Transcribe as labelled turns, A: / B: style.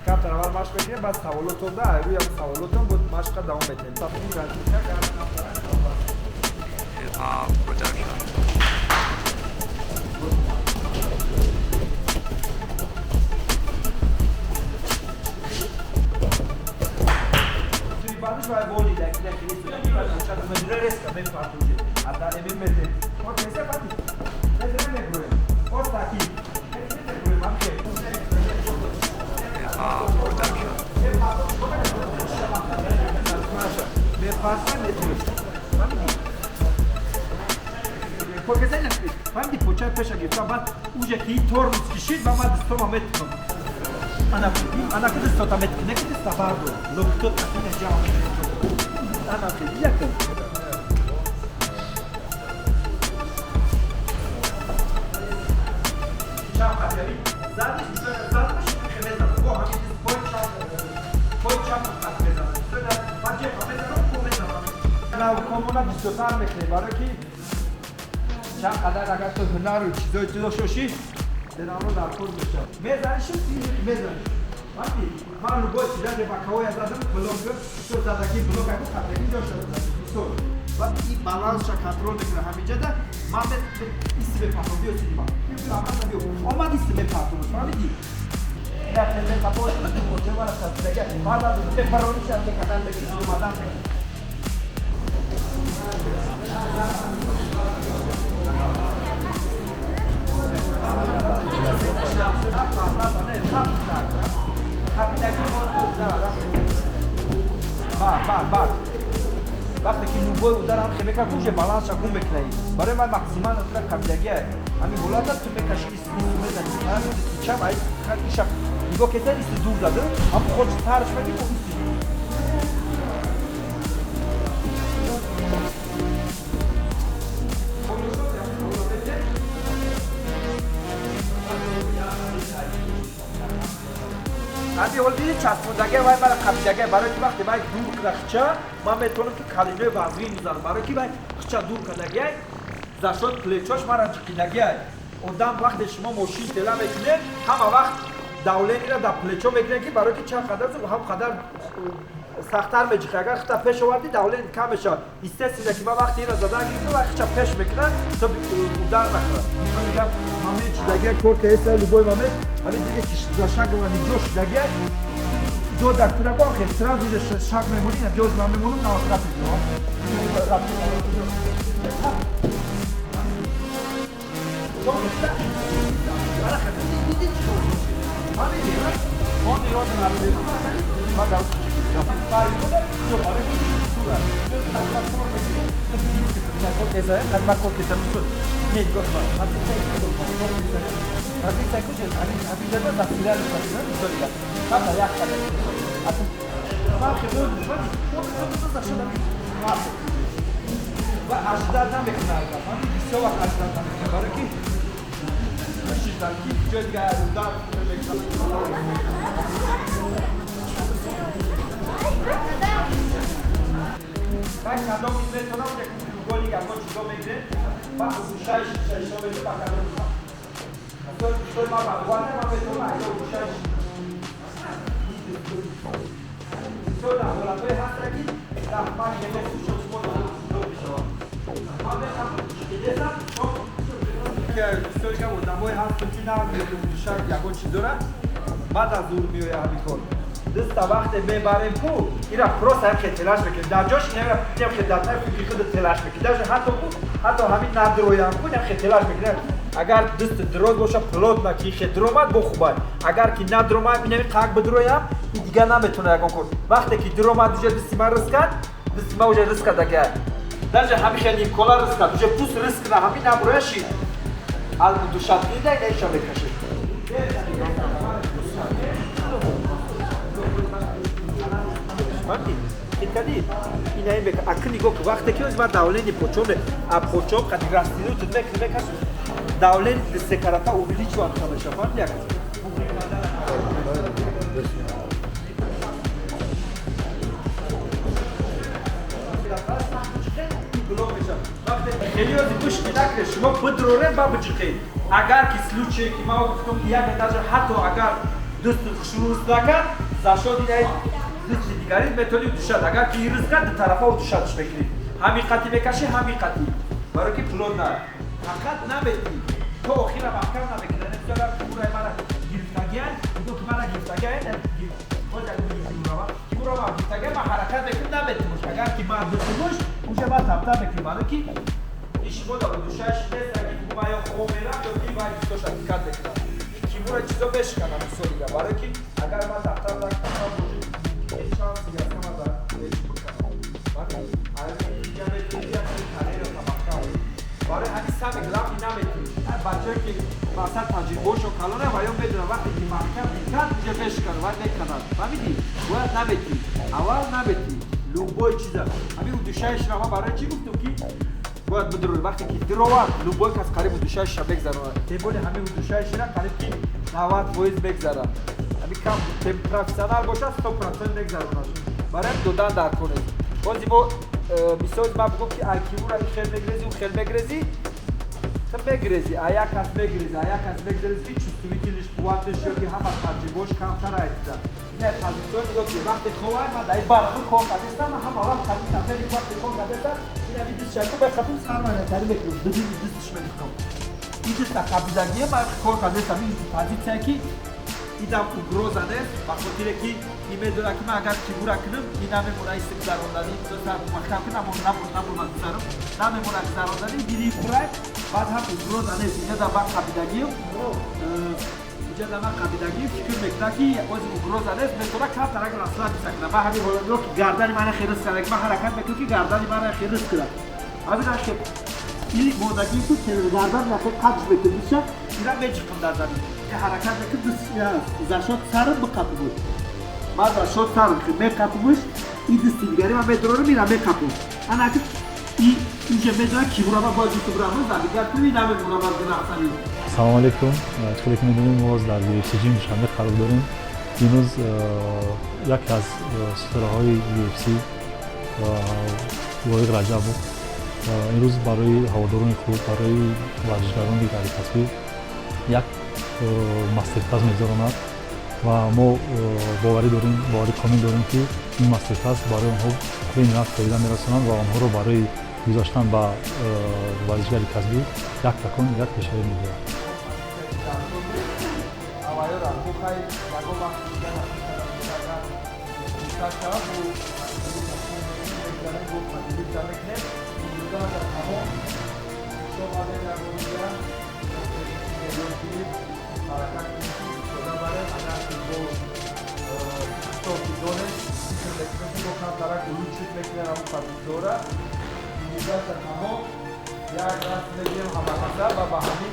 A: کمتر اول مشق بگیریم بعد سوالاتون ده روی هم سوالاتون بود مشق دوام بتیم تفکیم
B: production.
A: بعدش باید بودی دکی چند مدره رسکا بین پارتوجه حتی امین بده ما پیسه پاتی بده نگروه باز تاکی نگروه من که
B: Production.
A: به پاسا نگروه porque sai quando poccia pesha che fa bat uja che torno skishit ma ma sto ma metto ana che sto ta metto ne che sta bardo lo tutto fine già ana che dia che ciao Katerina zadi khmeza bo hamid poccia khmeza sto faje khmeza ro khmeza na komuna distotar mekne baraki چند قدر اگر تو هنر و چیزای جدا شوشی درامو در کل بشه میزنشی میزنش وقتی من رو باید چیزا که بکاوی زدم بلوک تو زدکی بلوک اگه خطری جا شده تو وقتی این بالانس را کنترل میکنه همینجا ده من به ایستی بپرتم بیو سیدی من بیو آمد ایستی بپرتم فهمیدی نه خیلی خطاش مجموعه را سازدگه بعد از اون بپرونیش از که قدر بگیرید اومدن بعد وقتی که نوبای در هم خیلی که گوشه بالانس را گم بکنی برای من مکسیمال اطلاق کمیدگیه همین بولادت تو میکشی ایستی میزنی همین چم ای خیلی شب نگاه کتن ایستی دور داده هم خودش ترش بگی و ایستی همین حال دیدی چسبوندگی و برای خمیدگی برای که وقتی باید دور کنه خچه من میتونم که کلینوی وزنی میزنم برای که باید خچه دور کنگی زشت پلیچاش مرا چکینگی اندام وقتی شما ماشین تلا میکنه همه وقت دولینی را در پلیچا میکنه که برای که چند قدر زود هم قدر سختتر میجیخه اگر خطا پیش آوردی دولین کم میشه ایسته که ما وقتی این را زدن گیرد و خچه پیش میکنن تا در نکنن من میگم همه چیزگی کور که ایسته لبوی مامه همین دیگه که شک و نیجوش دیگه دو دکتر با خیلی سراغ دیگه شک میمونی نه جوز من میمونم نه آخرت و اجداد نمیکنه من بیشتر وقت اجداد نمیکنه برای کی میشیدن کی جای دیگه اجداد بعد کدام میتونم که گلی که ما چیزا میگیره بعد شش میشه بعد کدام تو ما وانه ما میتونم اگه شش تو دا ولا به هستگی دا ما که میشه که که دمای هست که نه شک یگو چی داره بعد از دور میوه همین کار دست وقت میبریم کو اینا پروس هم که تلاش میکنه در جاش نمیره که در طرف فکر خود تلاش میکنه در حتی همین ندروی هم کو که تلاش میکنه اگر دست دروز باشه پلوت نکی که درومد بخوبای اگر که ندرومد میبینی قاق بدروی هم دیگه نمیتونه یگان کن وقتی که درومد دیگه دستی من رس کرد دستی من وجه رس کرد دیگه درجه همیشه نیم کلا رس کرد دیگه پوس رس کنه همین نبرویشی al dushatida e neşe bekleşir. Bakın, dikkat edin. İnayı bek, akın igok. Vaktaki öz var davleni poçomle, a poçom kad rastinu tutmak demek has. Davlen de karata ubiliç var çalışan var ya. Серьезно, пусть так, что подруре бабочки. Агар ки случай, ки мало в том, я даже хато агар دوست شروع نکرد زاشو دیگه دوست دیگری میتونی دوشد اگر که ایرز کرد طرفا و دوشدش بگیرید همین قطی بکشی همین قطی برای که پلون نه فقط نمیتی تو آخیر محکم نمیکنه نمیتونم کمورای مرا گرفتگیان دو که مرا گرفتگیان خود اگه کمورا ما گرفتگیان ما حرکت بکن نمیتی باش اگر که ما دوست باش اونجا ما تبتا بکنیم برای که ایش بودا و دوشش نیست اگه که ما یا خوب میرم یا که باید دوشت دکت بکنم کمورا چیزا بشکنم سولیده برای که اگر ما تبتا بکنم وجود این شانسی هست که ما در ایش بکنم برای اینجا میتونی تنه رو تبکتا برای همین سم گلامی نمیتونی بچه که مثلا تجربهش و کلانه و یا بدونه وقتی که محکم میکرد اینجا بشکن و نکنن فهمیدی؟ باید نمیتی اول نمیتی لوبوی چیزا همین دوشایش را ما برای چی گفتم که باید بدرون وقتی که دروار لوبوی که از قریب دوشایش را بگذارن تیبولی همین دوشایش را قریب که 90% بگذارن همین کم پروفیسیونال باشه 100% بگذارن برای دودن در کنید بازی با مثال ما بگم که کیمو را خیل بگریزی و خیل بگریزی تو بگریزی آیا کس بگریزی چطوری کلیش قوتش یا که همه تجربهش کمتر ایتیدن نه تجربه یا که وقتی خواه ما دایی برامون کار کردستم هم اول خطیستم خیلی وقتی کار کردستم این همین دست شکل باید خطیم سرمانه تری بکنم بدون دستش میکنم این دست قبیدگیه من کار کردستم این تجربه که ایدم اگروزن است بخاطر که این میدونه که من اگر کیبورا کنم این نمیمونه ایست گذراندنی دوستان مخکم که نبود گذارم نمیمونه گذراندنی دیری برای بعد هم اگروزن است اینجا در من قبیدگیم فکر میکنه که از اگروزن است میتونه که ترک رسلا بسکنم من همین رو که گردنی من خیرس کنم من حرکت میکنم که گردنی من خیرس کنم همین است که این مودگی که گردن نخیر قدش بکنم میشه این را میچکم در زمین که حرکت میکنم زشاد سرم بقطع بود ما زشاد سرم که میقطع بود این دستی دیگری من میدرارم میرم میقطع انا که اینجا میدونم کیبورا ما بازی تو برامون زدیگر کنم این همه بورا باز بناختنی
B: سلام علیکم طوری که میدونیم ما در UFC شنبه قرار داریم امروز یکی از ستاره‌های UFC وائق رجب بود امروز برای هواداران خود برای ورزشکاران دیگر تصویر یک مسترکلاس می‌گذراند و ما باوری کامل داریم که این مسترکلاس برای آنها خیلی فایده می‌رساند و آنها را برای گذاشتن به ورزشکار کسبی یک تکان یک پیشنهاد می‌دهد.
A: یا راست میگیم همه و با همین